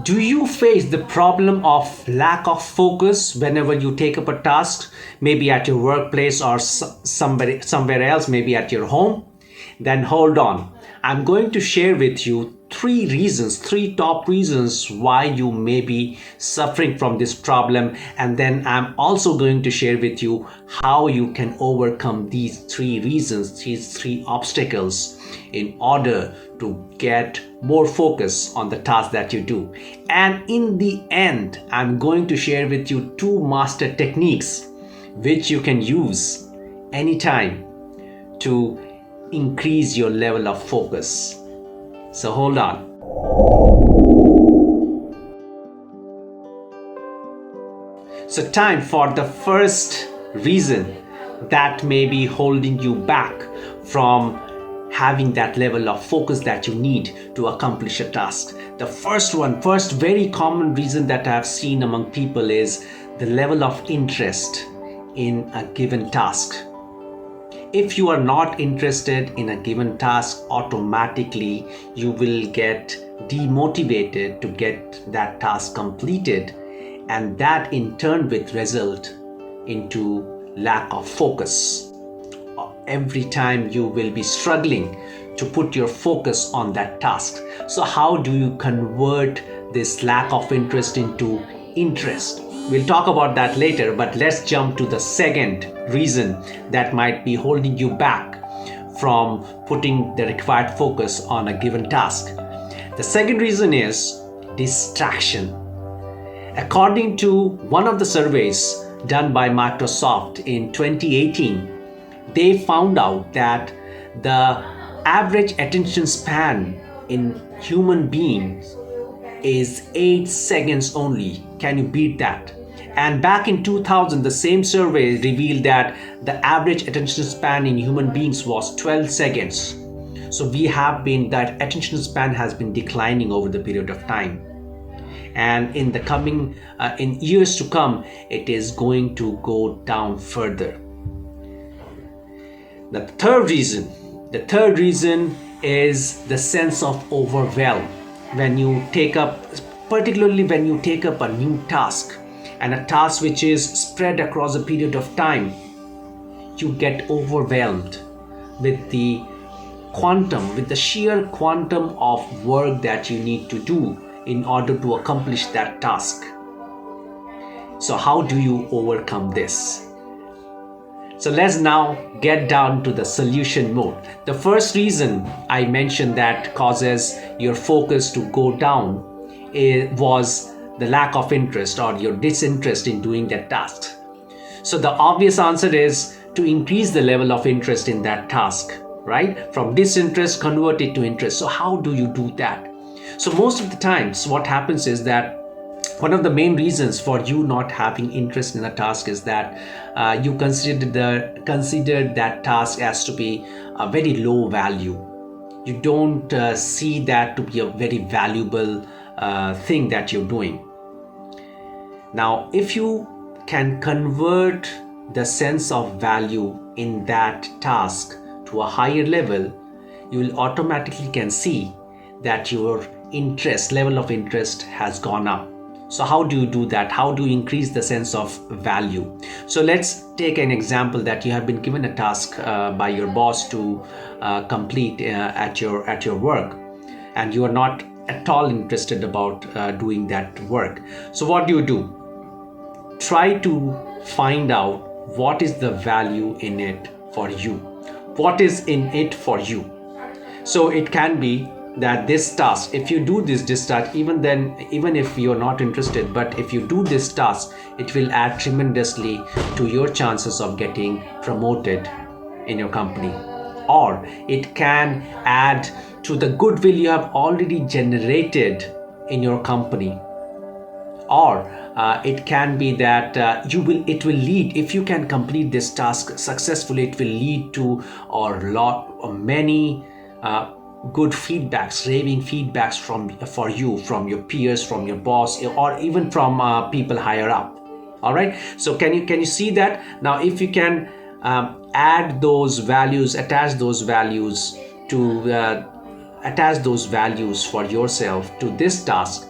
Do you face the problem of lack of focus whenever you take up a task, maybe at your workplace or somewhere else, maybe at your home? Then hold on. I'm going to share with you three top reasons why you may be suffering from this problem, and then I'm also going to share with you how you can overcome these three reasons, these three obstacles, in order to get more focus on the task that you do. And in the end, I'm going to share with you two master techniques which you can use anytime to increase your level of focus. So hold on. So time for the first reason that may be holding you back from having that level of focus that you need to accomplish a task. The first very common reason that I've seen among people is the level of interest in a given task. If you are not interested in a given task, automatically you will get demotivated to get that task completed, and that in turn will result into lack of focus. Every time you will be struggling to put your focus on that task. So how do you convert this lack of interest into interest? We'll talk about that later, but let's jump to the second reason that might be holding you back from putting the required focus on a given task. The second reason is distraction. According to one of the surveys done by Microsoft in 2018, they found out that the average attention span in human beings is 8 seconds only. Can you beat that? And back in 2000, the same survey revealed that the average attention span in human beings was 12 seconds. So that attention span has been declining over the period of time. And in the in years to come, it is going to go down further. The third reason is the sense of overwhelm. Particularly when you take up a new task, and a task which is spread across a period of time, you get overwhelmed with the sheer quantum of work that you need to do in order to accomplish that task. So how do you overcome this? So let's now get down to the solution mode. The first reason I mentioned that causes your focus to go down was the lack of interest or your disinterest in doing that task. So the obvious answer is to increase the level of interest in that task, right? From disinterest, convert it to interest. So how do you do that? So most of the times what happens is that one of the main reasons for you not having interest in a task is that you consider that task as to be a very low value. You don't see that to be a very valuable thing that you're doing. Now, if you can convert the sense of value in that task to a higher level, you will automatically can see that your level of interest has gone up. So how do you do that? How do you increase the sense of value? So let's take an example that you have been given a task by your boss to complete at your work, and you are not at all interested about doing that work. So what do? Try to find out what is the value in it for you. What is in it for you? So it can be that this task, if you do this task, even if you're not interested, but if you do this task, it will add tremendously to your chances of getting promoted in your company, or it can add to the goodwill you have already generated in your company, or it can be that it will lead, if you can complete this task successfully, it will lead to many good feedbacks, raving feedbacks from your peers, from your boss, or even from people higher up. All right. So can you see that? Now, if you can attach those values for yourself to this task,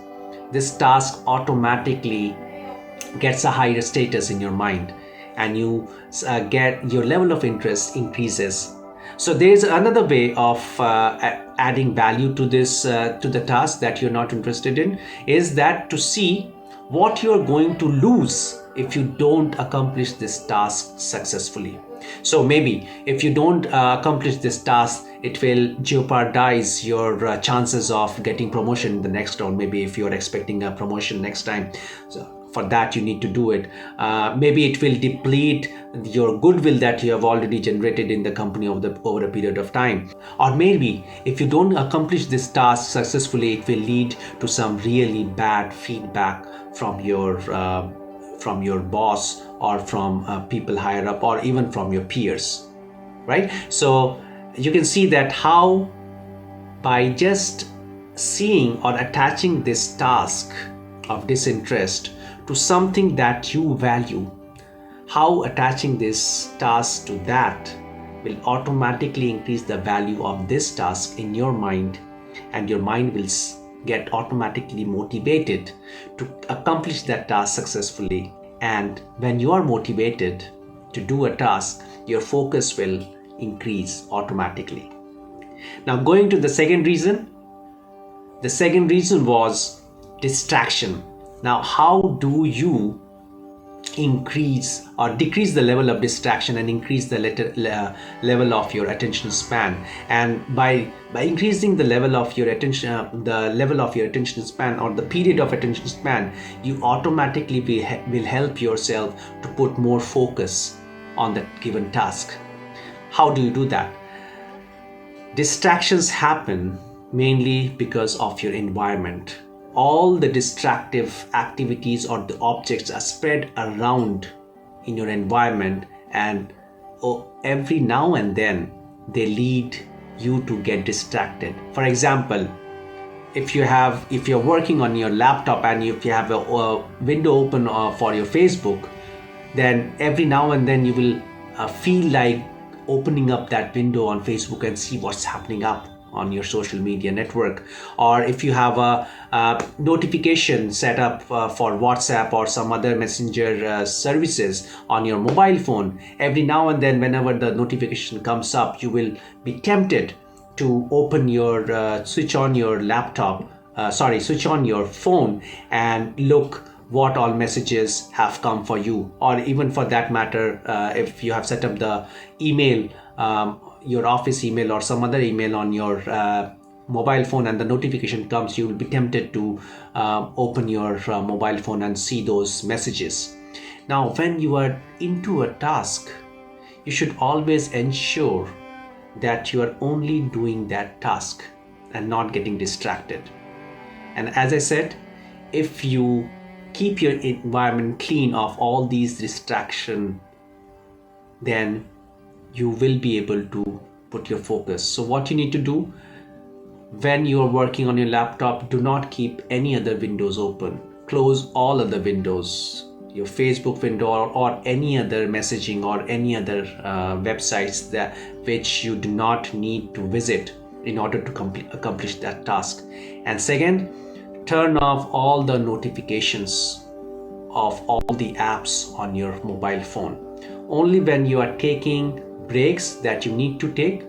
this task automatically gets a higher status in your mind, and you get your level of interest increases. So there's another way of adding value to this to the task that you're not interested in, is that to see what you're going to lose if you don't accomplish this task successfully. So maybe if you don't accomplish this task, it will jeopardize your chances of getting promotion in the next round. Maybe if you're expecting a promotion next time, so for that you need to do it. Maybe it will deplete your goodwill that you have already generated in the company over a period of time. Or maybe if you don't accomplish this task successfully, it will lead to some really bad feedback from your boss, or from people higher up, or even from your peers, right? So you can see that how by just seeing or attaching this task of disinterest to something that you value, how attaching this task to that will automatically increase the value of this task in your mind, and your mind will get automatically motivated to accomplish that task successfully. And when you are motivated to do a task, your focus will increase automatically. Now, going to the second reason was distraction. Now, how do you increase or decrease the level of distraction and increase the level of your attention span? And by increasing the level of your attention span, or the period of attention span, you automatically will help yourself to put more focus on that given task. How do you do that? Distractions happen mainly because of your environment. All the distractive activities or the objects are spread around in your environment, and every now and then they lead you to get distracted. For example, if you're working on your laptop and if you have a window open for your Facebook, then every now and then you will feel like opening up that window on Facebook and see what's happening up on your social media network. Or if you have a notification set up for WhatsApp or some other messenger services on your mobile phone, every now and then whenever the notification comes up, you will be tempted to open your switch on your phone and look what all messages have come for you. Or even for that matter, if you have set up the email, your office email or some other email on your mobile phone, and the notification comes, you will be tempted to open your mobile phone and see those messages. Now, when you are into a task, you should always ensure that you are only doing that task and not getting distracted. And as I said, if you keep your environment clean of all these distractions, then you will be able to put your focus. So what you need to do when you are working on your laptop, do not keep any other windows open. Close all other windows, your Facebook window or any other messaging or any other websites which you do not need to visit in order to accomplish that task. And second, turn off all the notifications of all the apps on your mobile phone. Only when you are taking breaks that you need to take,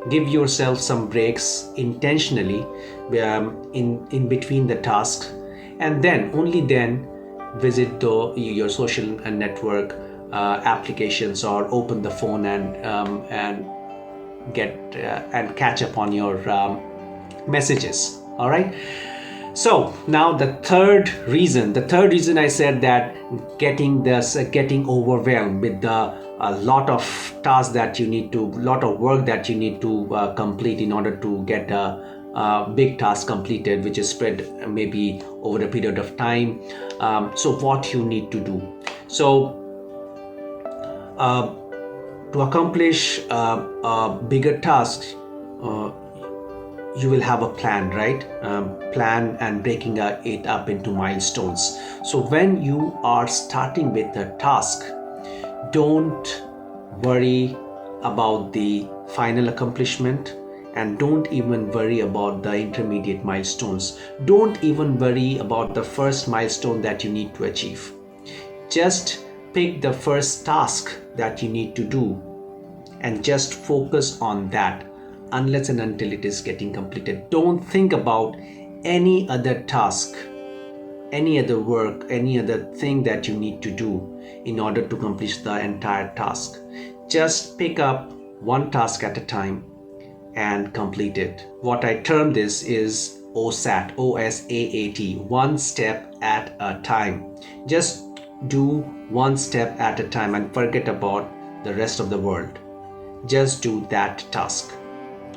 give yourself some breaks intentionally in between the tasks, and then only then visit your social network applications, or open the phone and get and catch up on your messages. All right. So now the third reason I said that getting overwhelmed with a lot of tasks that you need to, lot of work that you need to complete in order to get a big task completed, which is spread maybe over a period of time. So what you need to do? So to accomplish a bigger task, you will have a plan, right? Plan and breaking it up into milestones. So when you are starting with a task, don't worry about the final accomplishment, and don't even worry about the intermediate milestones. Don't even worry about the first milestone that you need to achieve. Just pick the first task that you need to do and just focus on that unless and until it is getting completed. Don't think about any other task, any other work, any other thing that you need to do in order to complete the entire task. Just pick up one task at a time and complete it. What I term this is OSAT, O-S-A-A-T, one step at a time. Just do one step at a time and forget about the rest of the world. Just do that task.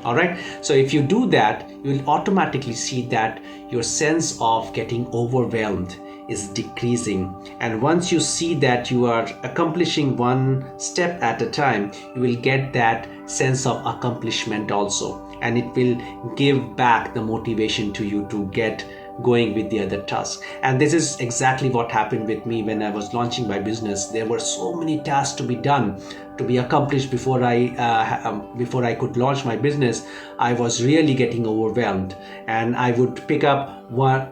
All right, so if you do that, you will automatically see that your sense of getting overwhelmed is decreasing. And once you see that you are accomplishing one step at a time, you will get that sense of accomplishment also, and it will give back the motivation to you to get going with the other tasks. And this is exactly what happened with me when I was launching my business. There were so many tasks to be done, to be accomplished before I could launch my business. I was really getting overwhelmed, and I would pick up one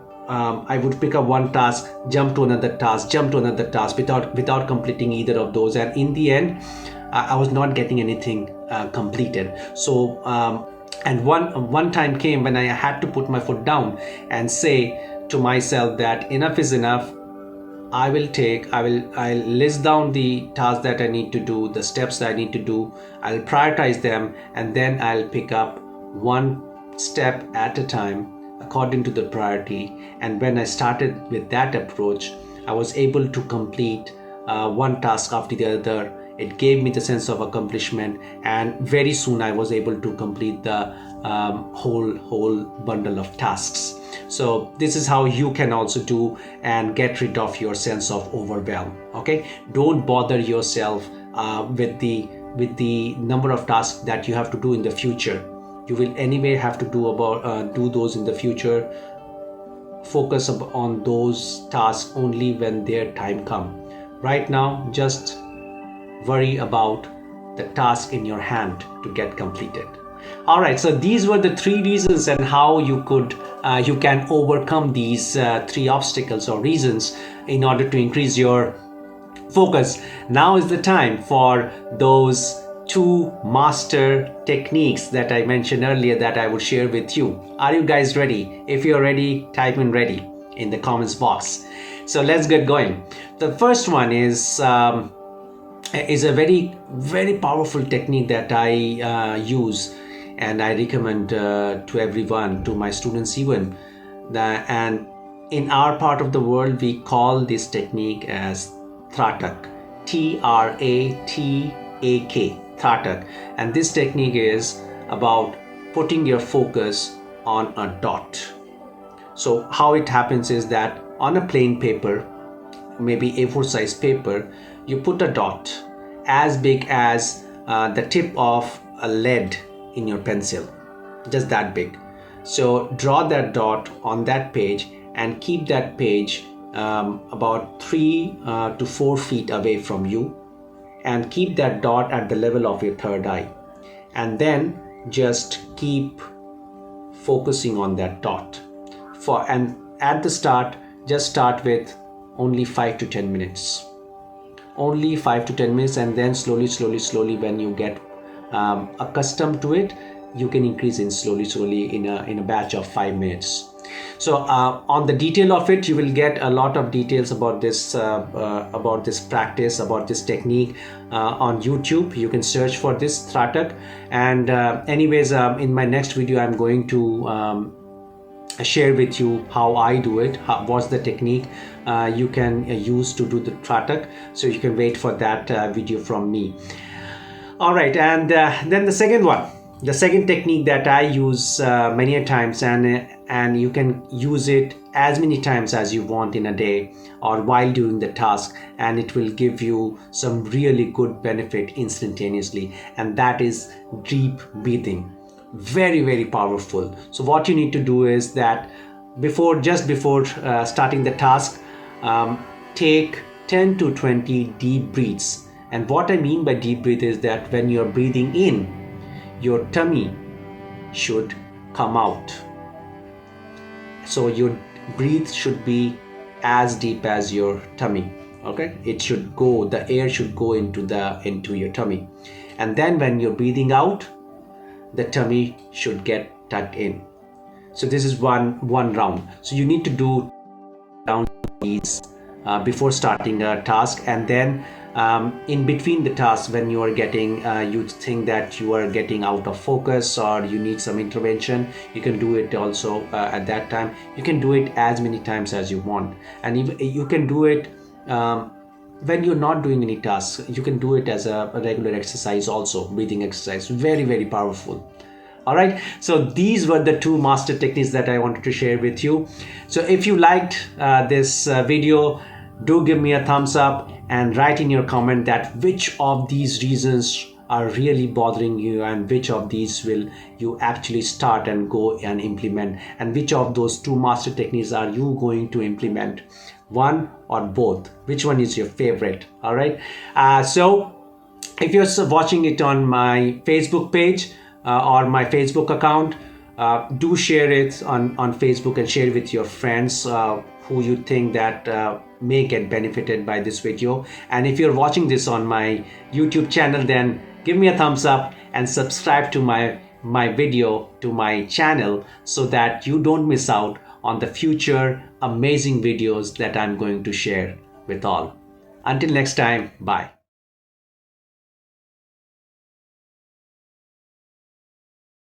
task, jump to another task without completing either of those, and in the end I was not getting anything completed. So and one time came when I had to put my foot down and say to myself that enough is enough. I'll list down the tasks that I need to do, the steps that I need to do. I'll prioritize them, and then I'll pick up one step at a time according to the priority. And when I started with that approach, I was able to complete one task after the other. It gave me the sense of accomplishment, and very soon I was able to complete the whole bundle of tasks. So this is how you can also do and get rid of your sense of overwhelm. Okay, don't bother yourself with the number of tasks that you have to do in the future. You will anyway have to do those in the future. Focus on those tasks only when their time comes. Right now, just worry about the task in your hand to get completed. All right, so these were the 3 reasons and how you can overcome these 3 obstacles or reasons in order to increase your focus. Now is the time for those 2 master techniques that I mentioned earlier that I would share with you. Are you guys ready? If you're ready, type in ready in the comments box. So let's get going. The first one is a very, very powerful technique that I use, and I recommend to everyone, to my students even. And in our part of the world, we call this technique as Tratak, Tratak, Tratak. And this technique is about putting your focus on a dot. So how it happens is that on a plain paper, maybe A4 size paper, you put a dot as big as the tip of a lead in your pencil, just that big. So draw that dot on that page and keep that page about 3 to 4 feet away from you, and keep that dot at the level of your third eye, and then just keep focusing on that dot. And at the start, just start with only 5 to 10 minutes. Only 5 to 10 minutes, and then slowly when you get accustomed to it, you can increase in slowly in a batch of 5 minutes. So on the detail of it, you will get a lot of details about this practice, about this technique on YouTube. You can search for this Tratak. And anyways, in my next video, I'm going to share with you how I do it, what's the technique you can use to do the Tratak. So you can wait for that video from me. All right, and then the second technique that I use many a times, and you can use it as many times as you want in a day or while doing the task, and it will give you some really good benefit instantaneously, and that is deep breathing. Very, very powerful. So what you need to do is that just before starting the task, take 10 to 20 deep breaths. And what I mean by deep breath is that when you're breathing in, your tummy should come out. So your breath should be as deep as your tummy. Okay, it should go, the air should go into your tummy, and then when you're breathing out, the tummy should get tucked in. So this is one round. So you need to do round these before starting a task, and then in between the tasks, when you are getting you think that you are getting out of focus or you need some intervention, you can do it also at that time. You can do it as many times as you want, and even you can do it when you're not doing any tasks. You can do it as a regular exercise also, breathing exercise, very, very powerful. All right, so these were the two master techniques that I wanted to share with you. So if you liked this video, do give me a thumbs up and write in your comment that which of these reasons are really bothering you, and which of these will you actually start and go and implement, and which of those two master techniques are you going to implement, one or both, which one is your favorite. All right, so if you're watching it on my Facebook page or my Facebook account, do share it on Facebook and share it with your friends who you think that may get benefited by this video. And if you're watching this on my YouTube channel, then give me a thumbs up and subscribe to my video, to my channel, so that you don't miss out on the future amazing videos that I'm going to share with all. Until next time, bye.